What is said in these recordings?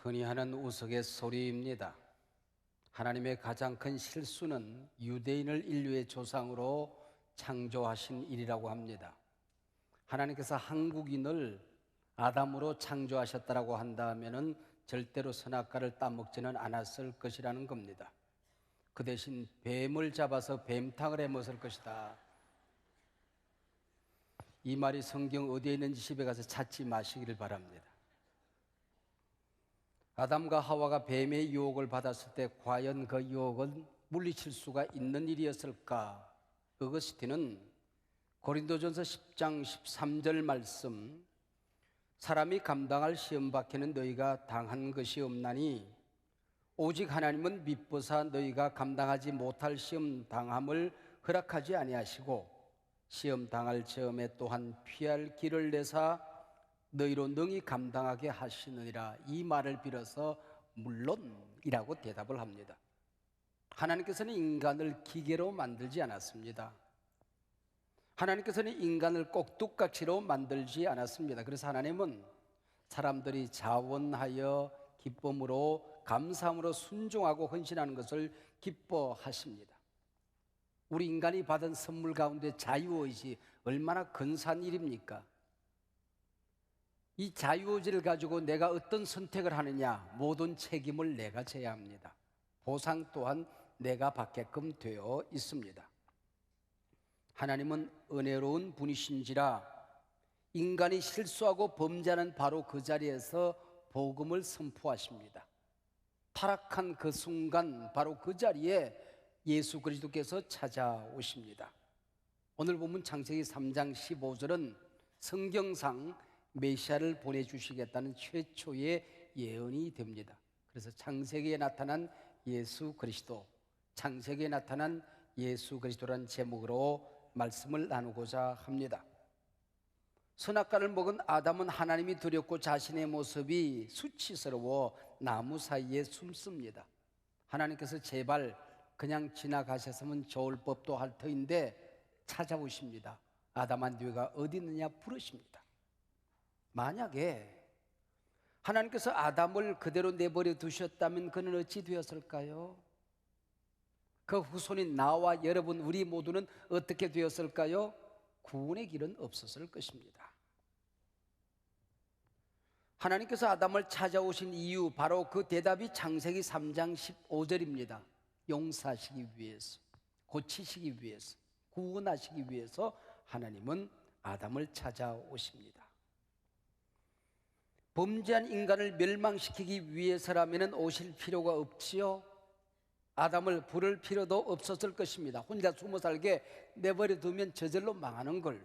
흔히 하는 우스갯소리입니다. 하나님의 가장 큰 실수는 유대인을 인류의 조상으로 창조하신 일이라고 합니다. 하나님께서 한국인을 아담으로 창조하셨다고 한다면 절대로 선악과를 따먹지는 않았을 것이라는 겁니다. 그 대신 뱀을 잡아서 뱀탕을 해 먹을 것이다. 이 말이 성경 어디에 있는지 집에 가서 찾지 마시기를 바랍니다. 아담과 하와가 뱀의 유혹을 받았을 때 과연 그 유혹은 물리칠 수가 있는 일이었을까? 어거스틴은 고린도전서 10장 13절 말씀, 사람이 감당할 시험 밖에는 너희가 당한 것이 없나니 오직 하나님은 미쁘사 너희가 감당하지 못할 시험 당함을 허락하지 아니하시고 시험 당할 처음에 또한 피할 길을 내사 너희로 능히 감당하게 하시느니라. 이 말을 빌어서 물론이라고 대답을 합니다. 하나님께서는 인간을 기계로 만들지 않았습니다. 하나님께서는 인간을 꼭두각시로 만들지 않았습니다. 그래서 하나님은 사람들이 자원하여 기쁨으로 감사함으로 순종하고 헌신하는 것을 기뻐하십니다. 우리 인간이 받은 선물 가운데 자유의지 얼마나 근사한 일입니까? 이 자유의지를 가지고 내가 어떤 선택을 하느냐, 모든 책임을 내가 져야 합니다. 보상 또한 내가 받게끔 되어 있습니다. 하나님은 은혜로운 분이신지라 인간이 실수하고 범죄하는 바로 그 자리에서 복음을 선포하십니다. 타락한 그 순간 바로 그 자리에 예수 그리스도께서 찾아오십니다. 오늘 본문 창세기 3장 15절은 성경상 메시아를 보내주시겠다는 최초의 예언이 됩니다. 그래서 창세기에 나타난 예수 그리스도, 창세기에 나타난 예수 그리스도라는 제목으로 말씀을 나누고자 합니다. 선악과를 먹은 아담은 하나님이 두렵고 자신의 모습이 수치스러워 나무 사이에 숨습니다. 하나님께서 제발 그냥 지나가셨으면 좋을 법도 할 터인데 찾아오십니다. 아담아 네가 어디 있느냐 부르십니다. 만약에 하나님께서 아담을 그대로 내버려 두셨다면 그는 어찌 되었을까요? 그 후손인 나와 여러분 우리 모두는 어떻게 되었을까요? 구원의 길은 없었을 것입니다. 하나님께서 아담을 찾아오신 이유, 바로 그 대답이 창세기 3장 15절입니다. 용서하시기 위해서, 고치시기 위해서, 구원하시기 위해서 하나님은 아담을 찾아오십니다. 범죄한 인간을 멸망시키기 위해서라면 오실 필요가 없지요. 아담을 부를 필요도 없었을 것입니다. 혼자 숨어 살게 내버려 두면 저절로 망하는 걸.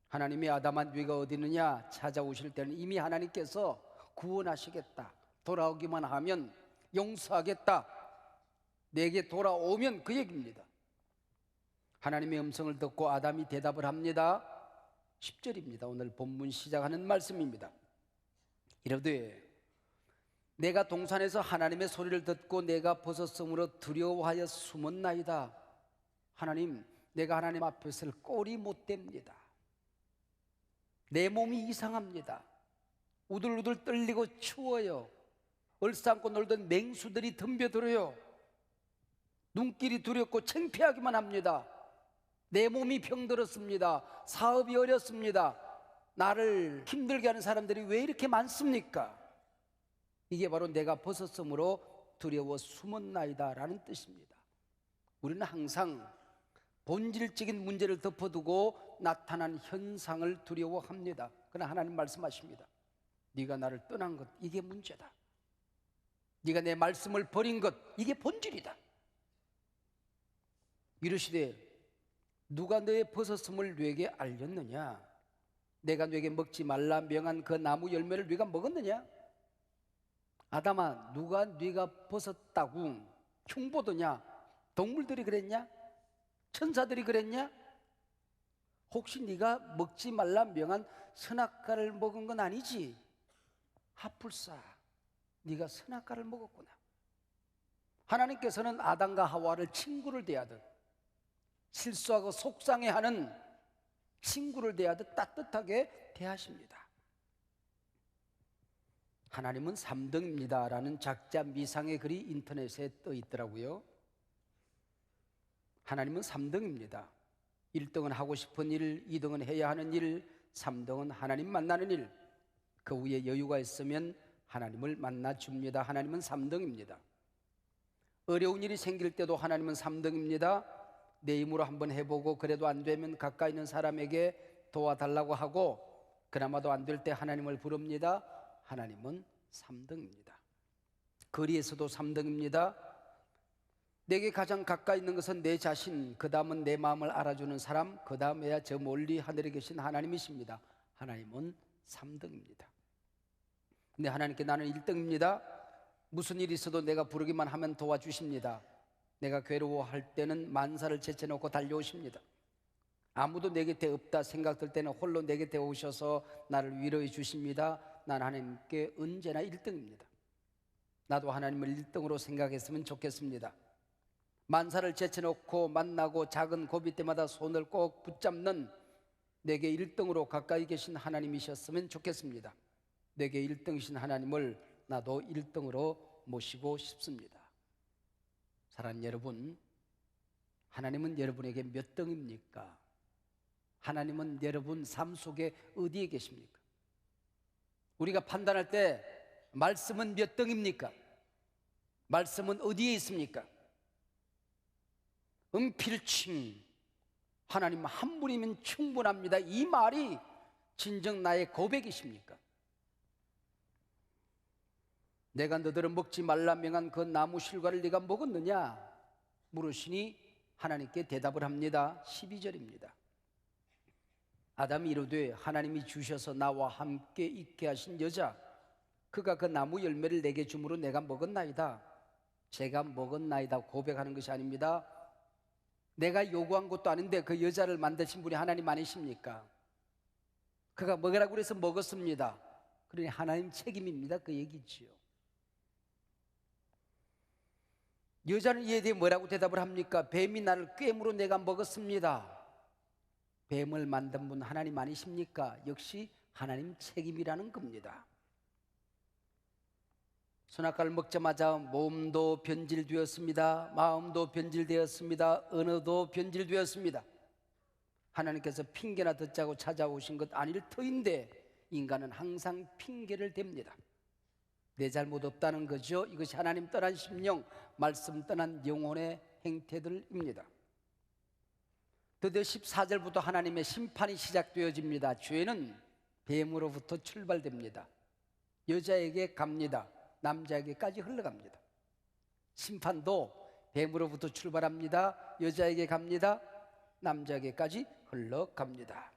하나님이 아담아 네가 어디 있느냐 찾아오실 때는 이미 하나님께서 구원하시겠다, 돌아오기만 하면 용서하겠다, 내게 돌아오면 그 얘기입니다. 하나님의 음성을 듣고 아담이 대답을 합니다. 10절입니다. 오늘 본문 시작하는 말씀입니다. 이르되 내가 동산에서 하나님의 소리를 듣고 내가 벗었으므로 두려워하여 숨었나이다. 하나님, 내가 하나님 앞에 설 꼴이 못 됩니다. 내 몸이 이상합니다. 우들우들 떨리고 추워요. 얼싸안고 놀던 맹수들이 덤벼들어요. 눈길이 두렵고 창피하기만 합니다. 내 몸이 병들었습니다. 사업이 어렵습니다. 나를 힘들게 하는 사람들이 왜 이렇게 많습니까? 이게 바로 내가 벗었으므로 두려워 숨었나이다 라는 뜻입니다. 우리는 항상 본질적인 문제를 덮어두고 나타난 현상을 두려워합니다. 그러나 하나님 말씀하십니다. 네가 나를 떠난 것, 이게 문제다. 네가 내 말씀을 버린 것, 이게 본질이다. 이르시되 누가 너의 벗었음을 네게 알렸느냐? 내가 네게 먹지 말라 명한 그 나무 열매를 네가 먹었느냐? 아담아, 누가 네가 벗었다고 흉보더냐? 동물들이 그랬냐? 천사들이 그랬냐? 혹시 네가 먹지 말라 명한 선악과를 먹은 건 아니지? 하풀사, 네가 선악과를 먹었구나. 하나님께서는 아담과 하와를 친구를 대하듯, 실수하고 속상해하는 친구를 대하듯 따뜻하게 대하십니다. 하나님은 3등입니다 라는 작자 미상의 글이 인터넷에 떠 있더라고요. 하나님은 3등입니다. 1등은 하고 싶은 일, 2등은 해야 하는 일, 3등은 하나님 만나는 일. 그 위에 여유가 있으면 하나님을 만나줍니다. 하나님은 3등입니다. 어려운 일이 생길 때도 하나님은 3등입니다. 내 힘으로 한번 해보고 그래도 안 되면 가까이 있는 사람에게 도와달라고 하고 그나마도 안 될 때 하나님을 부릅니다. 하나님은 3등입니다. 거리에서도 3등입니다. 내게 가장 가까이 있는 것은 내 자신, 그 다음은 내 마음을 알아주는 사람, 그 다음에야 저 멀리 하늘에 계신 하나님이십니다. 하나님은 3등입니다. 근데 하나님께 나는 1등입니다. 무슨 일이 있어도 내가 부르기만 하면 도와주십니다. 내가 괴로워할 때는 만사를 제쳐놓고 달려오십니다. 아무도 내 곁에 없다 생각될 때는 홀로 내 곁에 오셔서 나를 위로해 주십니다. 난 하나님께 언제나 1등입니다. 나도 하나님을 1등으로 생각했으면 좋겠습니다. 만사를 제쳐놓고 만나고 작은 고비 때마다 손을 꼭 붙잡는 내게 1등으로 가까이 계신 하나님이셨으면 좋겠습니다. 내게 1등이신 하나님을 나도 1등으로 모시고 싶습니다. 사랑하는 여러분, 하나님은 여러분에게 몇 등입니까? 하나님은 여러분 삶 속에 어디에 계십니까? 우리가 판단할 때 말씀은 몇 등입니까? 말씀은 어디에 있습니까? 필칭 하나님 한 분이면 충분합니다. 이 말이 진정 나의 고백이십니까? 내가 너들은 먹지 말라 명한 그 나무 실과를 네가 먹었느냐? 물으시니 하나님께 대답을 합니다. 12절입니다. 아담이 이르되 하나님이 주셔서 나와 함께 있게 하신 여자 그가 그 나무 열매를 내게 주므로 내가 먹었나이다. 제가 먹었나이다 고백하는 것이 아닙니다. 내가 요구한 것도 아닌데 그 여자를 만드신 분이 하나님 아니십니까? 그가 먹으라고 그래서 먹었습니다. 그러니 하나님 책임입니다. 그 얘기지요. 여자는 이에 대해 뭐라고 대답을 합니까? 뱀이 나를 꾀므로 내가 먹었습니다. 뱀을 만든 분 하나님 아니십니까? 역시 하나님 책임이라는 겁니다. 선악과를 먹자마자 몸도 변질되었습니다. 마음도 변질되었습니다. 언어도 변질되었습니다. 하나님께서 핑계나 듣자고 찾아오신 것 아닐 터인데 인간은 항상 핑계를 댑니다. 내 잘못 없다는 거죠. 이것이 하나님 떠난 심령, 말씀 떠난 영혼의 행태들입니다. 드디어 14절부터 하나님의 심판이 시작되어집니다. 죄는 뱀으로부터 출발됩니다. 여자에게 갑니다. 남자에게까지 흘러갑니다. 심판도 뱀으로부터 출발합니다. 여자에게 갑니다. 남자에게까지 흘러갑니다.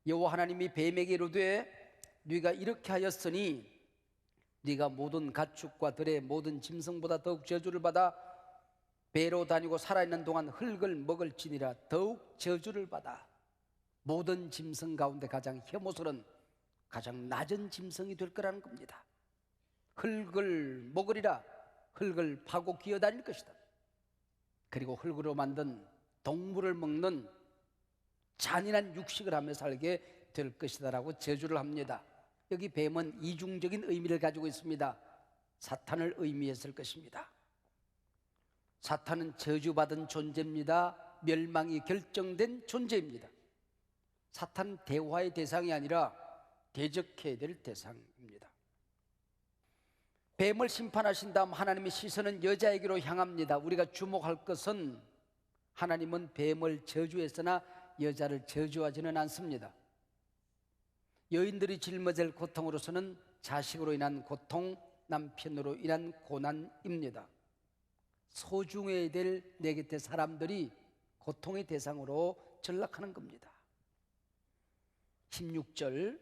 여호와 하나님이 뱀에게 이르되 네가 이렇게 하였으니 네가 모든 가축과 들의 모든 짐승보다 더욱 저주를 받아 배로 다니고 살아있는 동안 흙을 먹을지니라. 더욱 저주를 받아. 모든 짐승 가운데 가장 혐오스러운 가장 낮은 짐승이 될 거라는 겁니다. 흙을 먹으리라. 흙을 파고 기어다닐 것이다. 그리고 흙으로 만든 동물을 먹는 잔인한 육식을 하며 살게 될 것이다 라고 저주를 합니다. 여기 뱀은 이중적인 의미를 가지고 있습니다. 사탄을 의미했을 것입니다. 사탄은 저주받은 존재입니다. 멸망이 결정된 존재입니다. 사탄은 대화의 대상이 아니라 대적해야 될 대상입니다. 뱀을 심판하신 다음 하나님의 시선은 여자에게로 향합니다. 우리가 주목할 것은 하나님은 뱀을 저주했으나 여자를 저주하지는 않습니다. 여인들이 짊어질 고통으로서는 자식으로 인한 고통, 남편으로 인한 고난입니다. 소중해야 될 내 곁의 사람들이 고통의 대상으로 전락하는 겁니다. 16절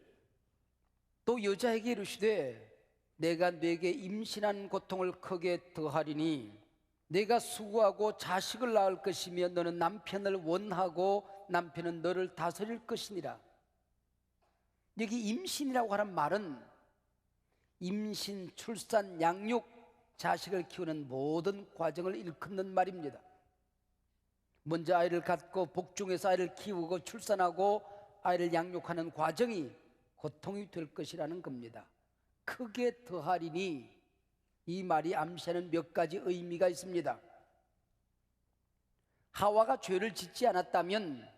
또 여자에게 이르시되 내가 네게 임신한 고통을 크게 더하리니 내가 수고하고 자식을 낳을 것이며 너는 남편을 원하고 남편은 너를 다스릴 것이니라. 여기 임신이라고 하는 말은 임신, 출산, 양육, 자식을 키우는 모든 과정을 일컫는 말입니다. 먼저 아이를 갖고 복중해서 아이를 키우고 출산하고 아이를 양육하는 과정이 고통이 될 것이라는 겁니다. 크게 더하리니, 이 말이 암시하는 몇 가지 의미가 있습니다. 하와가 죄를 짓지 않았다면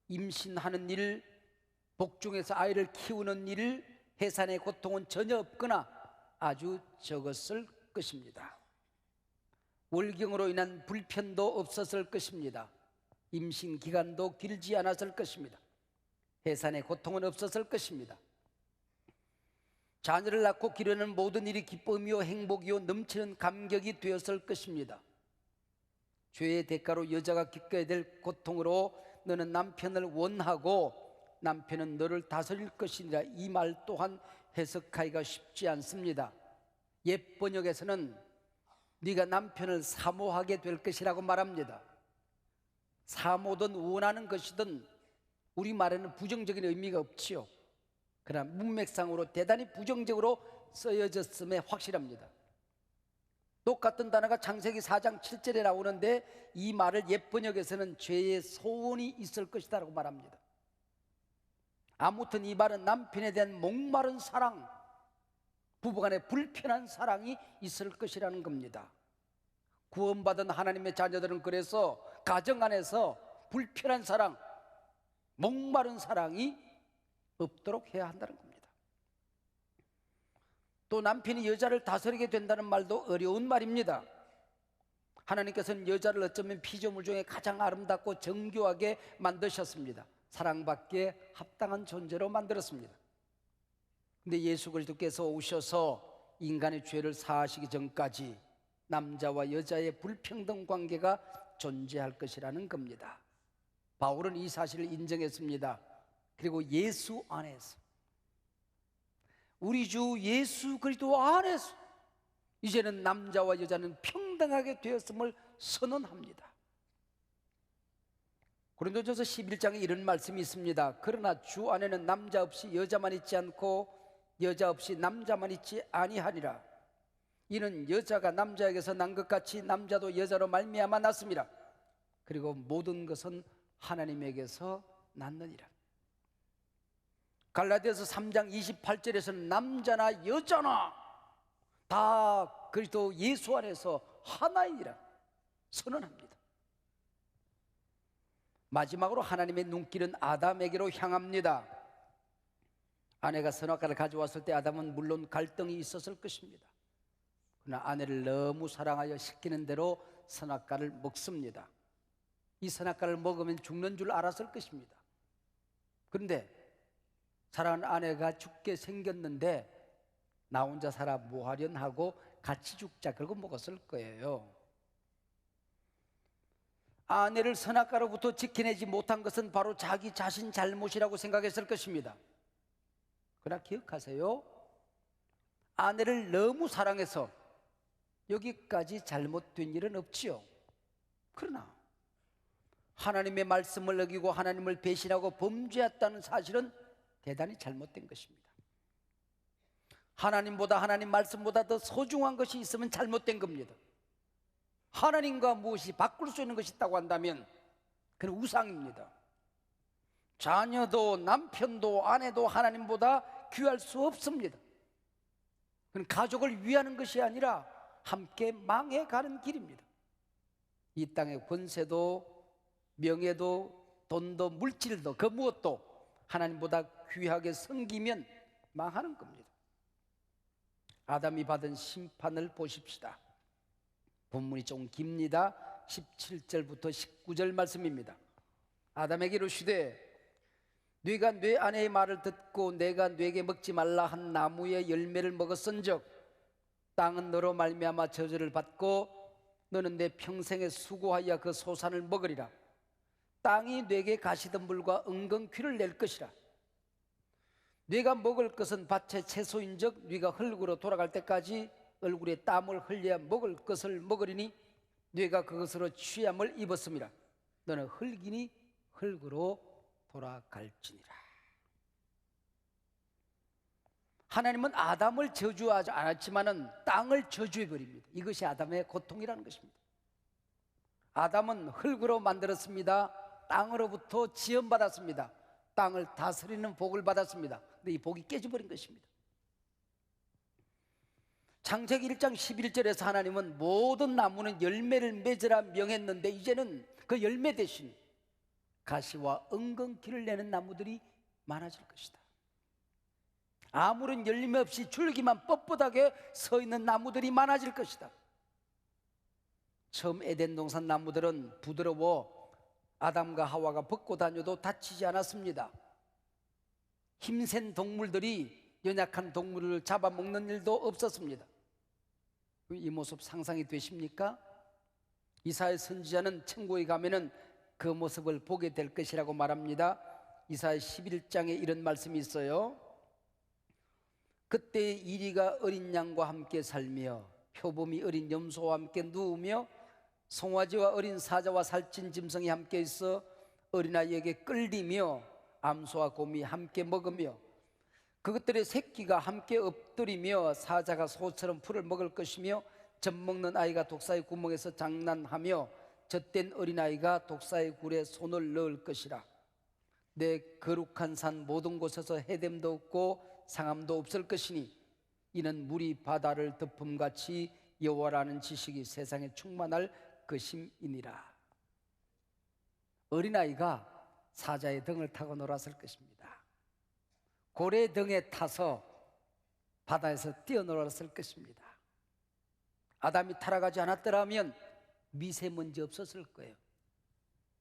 임신하는 일, 복중에서 아이를 키우는 일, 해산의 고통은 전혀 없거나 아주 적었을 것입니다. 월경으로 인한 불편도 없었을 것입니다. 임신 기간도 길지 않았을 것입니다. 해산의 고통은 없었을 것입니다. 자녀를 낳고 기르는 모든 일이 기쁨이요 행복이요 넘치는 감격이 되었을 것입니다. 죄의 대가로 여자가 겪어야 될 고통으로 너는 남편을 원하고 남편은 너를 다스릴 것이니라, 이 말 또한 해석하기가 쉽지 않습니다. 옛 번역에서는 네가 남편을 사모하게 될 것이라고 말합니다. 사모든 원하는 것이든 우리말에는 부정적인 의미가 없지요. 그러나 문맥상으로 대단히 부정적으로 쓰여졌음에 확실합니다. 똑같은 단어가 창세기 4장 7절에 나오는데 이 말을 옛 번역에서는 죄의 소원이 있을 것이다 라고 말합니다. 아무튼 이 말은 남편에 대한 목마른 사랑, 부부간의 불편한 사랑이 있을 것이라는 겁니다. 구원받은 하나님의 자녀들은 그래서 가정 안에서 불편한 사랑, 목마른 사랑이 없도록 해야 한다는 겁니다. 또 남편이 여자를 다스리게 된다는 말도 어려운 말입니다. 하나님께서는 여자를 어쩌면 피조물 중에 가장 아름답고 정교하게 만드셨습니다. 사랑받기에 합당한 존재로 만들었습니다. 근데 예수 그리스도께서 오셔서 인간의 죄를 사하시기 전까지 남자와 여자의 불평등 관계가 존재할 것이라는 겁니다. 바울은 이 사실을 인정했습니다. 그리고 예수 안에서, 우리 주 예수 그리스도 안에서 이제는 남자와 여자는 평등하게 되었음을 선언합니다. 고린도전서 11장에 이런 말씀이 있습니다. 그러나 주 안에는 남자 없이 여자만 있지 않고 여자 없이 남자만 있지 아니하니라. 이는 여자가 남자에게서 난 것 같이 남자도 여자로 말미암아 났습니다. 그리고 모든 것은 하나님에게서 났느니라. 갈라디아서 3장 28절에서는 남자나 여자나 다 그리스도 예수 안에서 하나이니라 선언합니다. 마지막으로 하나님의 눈길은 아담에게로 향합니다. 아내가 선악과를 가져왔을 때 아담은 물론 갈등이 있었을 것입니다. 그러나 아내를 너무 사랑하여 시키는 대로 선악과를 먹습니다. 이 선악과를 먹으면 죽는 줄 알았을 것입니다. 그런데 사랑하는 아내가 죽게 생겼는데 나 혼자 살아 뭐하련 하고 같이 죽자 그러고 먹었을 거예요. 아내를 선악과로부터 지켜내지 못한 것은 바로 자기 자신 잘못이라고 생각했을 것입니다. 그러나 기억하세요. 아내를 너무 사랑해서 여기까지 잘못된 일은 없지요. 그러나 하나님의 말씀을 어기고 하나님을 배신하고 범죄했다는 사실은 대단히 잘못된 것입니다. 하나님보다, 하나님 말씀보다 더 소중한 것이 있으면 잘못된 겁니다. 하나님과 무엇이 바꿀 수 있는 것이 있다고 한다면 그는 우상입니다. 자녀도 남편도 아내도 하나님보다 귀할 수 없습니다. 그는 가족을 위하는 것이 아니라 함께 망해가는 길입니다. 이 땅의 권세도 명예도 돈도 물질도 그 무엇도 하나님보다 귀하게 섬기면 망하는 겁니다. 아담이 받은 심판을 보십시다. 본문이 좀 깁니다. 17절부터 19절 말씀입니다. 아담에게 이르시되 네가 네 아내의 말을 듣고 내가 네게 먹지 말라 한 나무의 열매를 먹었은즉 땅은 너로 말미암아 저주를 받고 너는 내 평생에 수고하여 그 소산을 먹으리라. 땅이 네게 가시덤불과 은근퀴를 낼 것이라. 네가 먹을 것은 밭의 채소인즉 네가 흙으로 돌아갈 때까지 얼굴에 땀을 흘려야 먹을 것을 먹으리니 네가 그것으로 취함을 입었음이라. 너는 흙이니 흙으로 돌아갈지니라. 하나님은 아담을 저주하지 않았지만은 땅을 저주해 버립니다. 이것이 아담의 고통이라는 것입니다. 아담은 흙으로 만들었습니다. 땅으로부터 지음받았습니다. 땅을 다스리는 복을 받았습니다. 근데 이 복이 깨져버린 것입니다. 창세기 1장 11절에서 하나님은 모든 나무는 열매를 맺으라 명했는데 이제는 그 열매 대신 가시와 은근키를 내는 나무들이 많아질 것이다. 아무런 열매 없이 줄기만 뻣뻣하게 서 있는 나무들이 많아질 것이다. 처음 에덴 동산 나무들은 부드러워 아담과 하와가 벗고 다녀도 다치지 않았습니다. 힘센 동물들이 연약한 동물을 잡아먹는 일도 없었습니다. 이 모습 상상이 되십니까? 이사야 선지자는 천국에 가면은 그 모습을 보게 될 것이라고 말합니다. 이사야 11장에 이런 말씀이 있어요. 그때 이리가 어린 양과 함께 살며 표범이 어린 염소와 함께 누우며 송아지와 어린 사자와 살찐 짐승이 함께 있어 어린아이에게 끌리며 암소와 곰이 함께 먹으며 그것들의 새끼가 함께 엎드리며 사자가 소처럼 풀을 먹을 것이며 젖먹는 아이가 독사의 구멍에서 장난하며 젖된 어린아이가 독사의 굴에 손을 넣을 것이라. 내 거룩한 산 모든 곳에서 해됨도 없고 상함도 없을 것이니 이는 물이 바다를 덮음같이 여호와라는 지식이 세상에 충만할 것임이니라. 어린아이가 사자의 등을 타고 놀았을 것입니다. 고래 등에 타서 바다에서 뛰어놀았을 것입니다. 아담이 타락하지 않았더라면 미세먼지 없었을 거예요.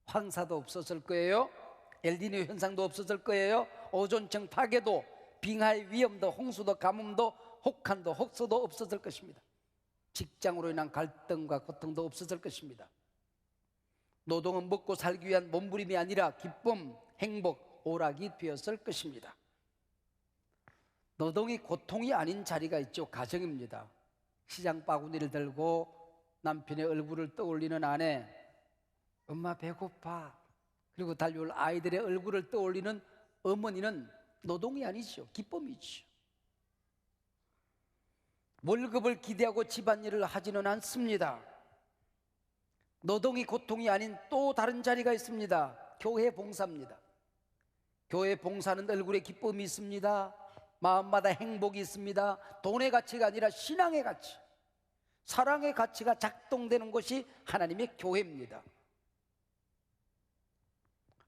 황사도 없었을 거예요. 엘니뇨 현상도 없었을 거예요. 오존층 파괴도, 빙하의 위험도, 홍수도, 가뭄도, 혹한도, 혹서도 없었을 것입니다. 직장으로 인한 갈등과 고통도 없었을 것입니다. 노동은 먹고 살기 위한 몸부림이 아니라 기쁨, 행복, 오락이 되었을 것입니다. 노동이 고통이 아닌 자리가 있죠. 가정입니다. 시장 바구니를 들고 남편의 얼굴을 떠올리는 아내, 엄마 배고파, 그리고 달려올 아이들의 얼굴을 떠올리는 어머니는 노동이 아니죠. 기쁨이죠. 월급을 기대하고 집안일을 하지는 않습니다. 노동이 고통이 아닌 또 다른 자리가 있습니다. 교회 봉사입니다. 교회 봉사는 얼굴에 기쁨이 있습니다. 마음마다 행복이 있습니다. 돈의 가치가 아니라 신앙의 가치, 사랑의 가치가 작동되는 것이 하나님의 교회입니다.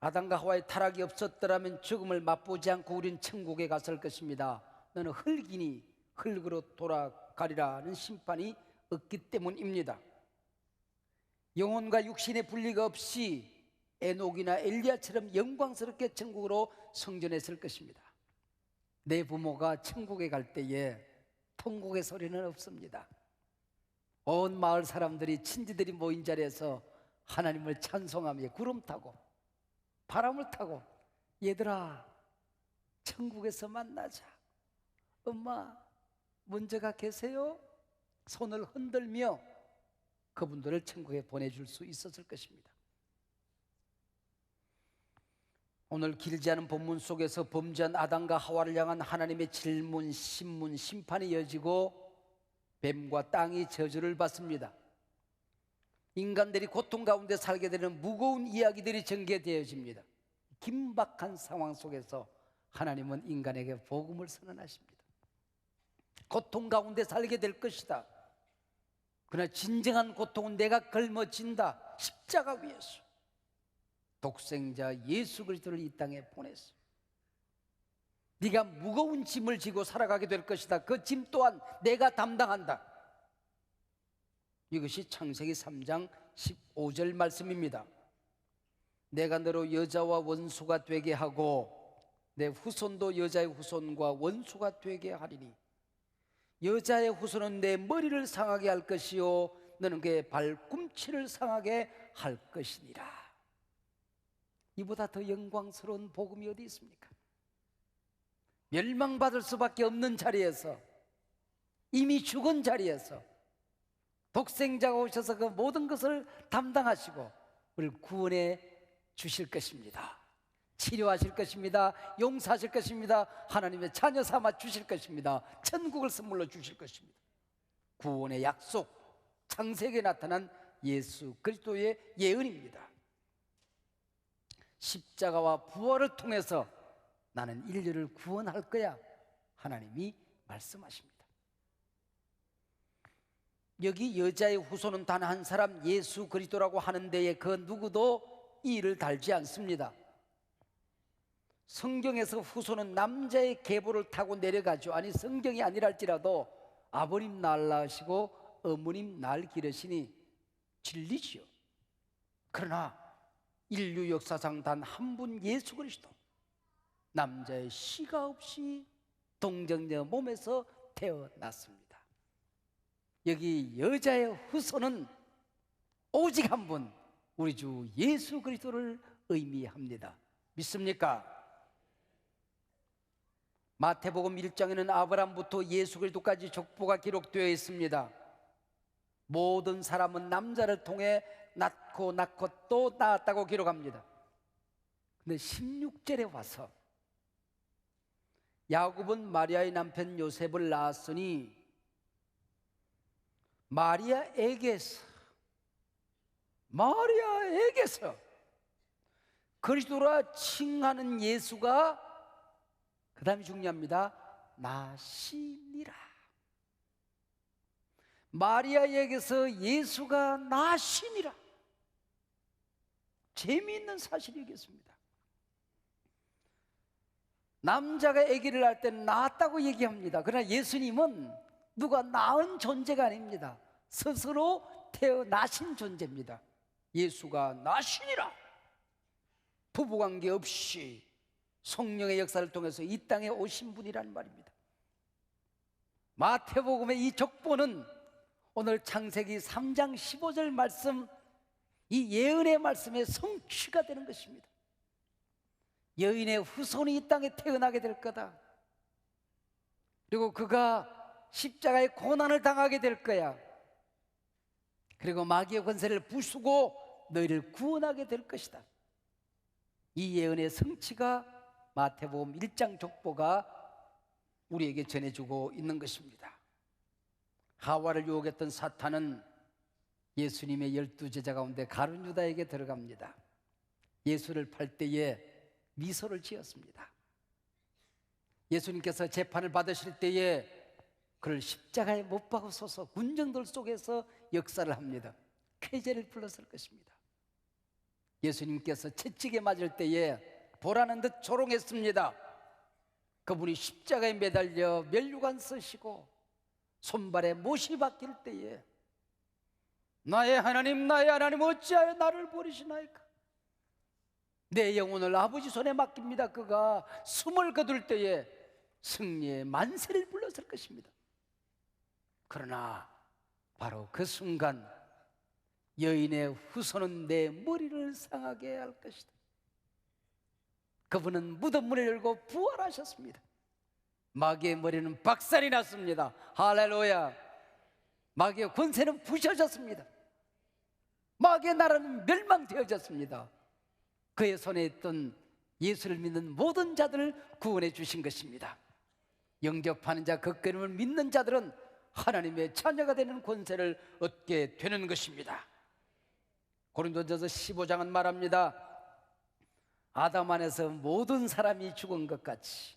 아담과 하와의 타락이 없었더라면 죽음을 맛보지 않고 우린 천국에 갔을 것입니다. 너는 흙이니 흙으로 돌아가리라는 심판이 없기 때문입니다. 영혼과 육신의 분리가 없이 에녹이나 엘리야처럼 영광스럽게 천국으로 성전했을 것입니다. 내 부모가 천국에 갈 때에 통곡의 소리는 없습니다. 온 마을 사람들이, 친지들이 모인 자리에서 하나님을 찬송하며 구름 타고 바람을 타고 얘들아 천국에서 만나자, 엄마 먼저가 계세요? 손을 흔들며 그분들을 천국에 보내줄 수 있었을 것입니다. 오늘 길지 않은 본문 속에서 범죄한 아담과 하와를 향한 하나님의 질문, 신문, 심판이 이어지고 뱀과 땅이 저주를 받습니다. 인간들이 고통 가운데 살게 되는 무거운 이야기들이 전개되어집니다. 긴박한 상황 속에서 하나님은 인간에게 복음을 선언하십니다. 고통 가운데 살게 될 것이다. 그러나 진정한 고통은 내가 걸머진다. 십자가 위에서 독생자 예수 그리스도를 이 땅에 보냈어. 네가 무거운 짐을 지고 살아가게 될 것이다. 그 짐 또한 내가 담당한다. 이것이 창세기 3장 15절 말씀입니다. 내가 너로 여자와 원수가 되게 하고 내 후손도 여자의 후손과 원수가 되게 하리니 여자의 후손은 내 머리를 상하게 할 것이요 너는 그의 발꿈치를 상하게 할 것이니라. 이보다 더 영광스러운 복음이 어디 있습니까? 멸망받을 수밖에 없는 자리에서, 이미 죽은 자리에서 독생자가 오셔서 그 모든 것을 담당하시고 우리를 구원해 주실 것입니다. 치료하실 것입니다. 용서하실 것입니다. 하나님의 자녀 삼아 주실 것입니다. 천국을 선물로 주실 것입니다. 구원의 약속, 창세기에 나타난 예수 그리스도의 예언입니다. 십자가와 부활을 통해서 나는 인류를 구원할 거야, 하나님이 말씀하십니다. 여기 여자의 후손은 단 한 사람 예수 그리스도라고 하는 데에 그 누구도 이를 달지 않습니다. 성경에서 후손은 남자의 계보를 타고 내려가죠. 아니 성경이 아니랄지라도 아버님 날 낳으시고 어머님 날 기르시니 진리지요. 그러나 인류 역사상 단 한 분 예수 그리스도, 남자의 씨가 없이 동정녀 몸에서 태어났습니다. 여기 여자의 후손은 오직 한 분, 우리 주 예수 그리스도를 의미합니다. 믿습니까? 마태복음 1장에는 아브라함부터 예수 그리스도까지 족보가 기록되어 있습니다. 모든 사람은 남자를 통해 낳고 또 낳았다고 기록합니다. 근데 16절에 와서 야곱은 마리아의 남편 요셉을 낳았으니 마리아에게서 그리스도라 칭하는 예수가, 그 다음이 중요합니다, 나시니라. 마리아에게서 예수가 나시니라. 재미있는 사실이겠습니다. 남자가 아기를 낳을 때는 낳았다고 얘기합니다. 그러나 예수님은 누가 낳은 존재가 아닙니다. 스스로 태어나신 존재입니다. 예수가 나시니라. 부부관계 없이 성령의 역사를 통해서 이 땅에 오신 분이라는 말입니다. 마태복음의 이 족보는 오늘 창세기 3장 15절 말씀, 이 예언의 말씀의 성취가 되는 것입니다. 여인의 후손이 이 땅에 태어나게 될 거다. 그리고 그가 십자가의 고난을 당하게 될 거야. 그리고 마귀의 권세를 부수고 너희를 구원하게 될 것이다. 이 예언의 성취가 마태복음 1장 족보가 우리에게 전해주고 있는 것입니다. 하와를 유혹했던 사탄은 예수님의 12제자 가운데 가룟 유다에게 들어갑니다. 예수를 팔 때에 미소를 지었습니다. 예수님께서 재판을 받으실 때에 그를 십자가에 못 박으소서 군정들 속에서 역사를 합니다. 쾌재를 불렀을 것입니다. 예수님께서 채찍에 맞을 때에 보라는 듯 조롱했습니다. 그분이 십자가에 매달려 면류관 쓰시고 손발에 못이 박힐 때에 나의 하나님 어찌하여 나를 버리시나이까. 내 영혼을 아버지 손에 맡깁니다. 그가 숨을 거둘 때에 승리의 만세를 불렀을 것입니다. 그러나 바로 그 순간 여인의 후손은 내 머리를 상하게 할 것이다. 그분은 무덤 문을 열고 부활하셨습니다. 마귀의 머리는 박살이 났습니다. 할렐루야. 마귀의 권세는 부셔졌습니다. 마귀의 나라는 멸망되어졌습니다. 그의 손에 있던 예수를 믿는 모든 자들을 구원해 주신 것입니다. 영접하는 자, 그 그림을 믿는 자들은 하나님의 자녀가 되는 권세를 얻게 되는 것입니다. 고린도전서 15장은 말합니다. 아담 안에서 모든 사람이 죽은 것 같이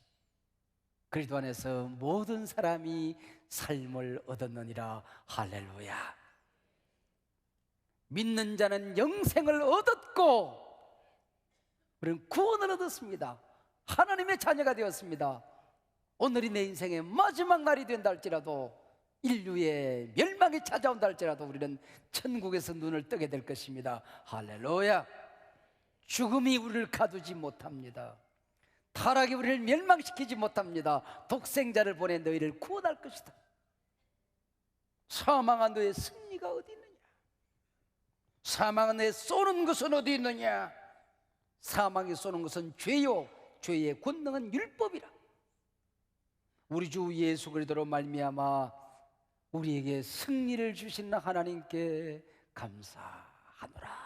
그리스도 안에서 모든 사람이 삶을 얻었느니라. 할렐루야. 믿는 자는 영생을 얻었고 우리는 구원을 얻었습니다. 하나님의 자녀가 되었습니다. 오늘이 내 인생의 마지막 날이 된다 할지라도, 인류의 멸망이 찾아온다 할지라도 우리는 천국에서 눈을 뜨게 될 것입니다. 할렐루야. 죽음이 우리를 가두지 못합니다. 타락이 우리를 멸망시키지 못합니다. 독생자를 보내 너희를 구원할 것이다. 사망한 너의 승리가 어디 있느냐? 사망한 너의 쏘는 것은 어디 있느냐? 사망이 쏘는 것은 죄요, 죄의 권능은 율법이라. 우리 주 예수 그리스도로 말미암아 우리에게 승리를 주신 하나님께 감사하노라.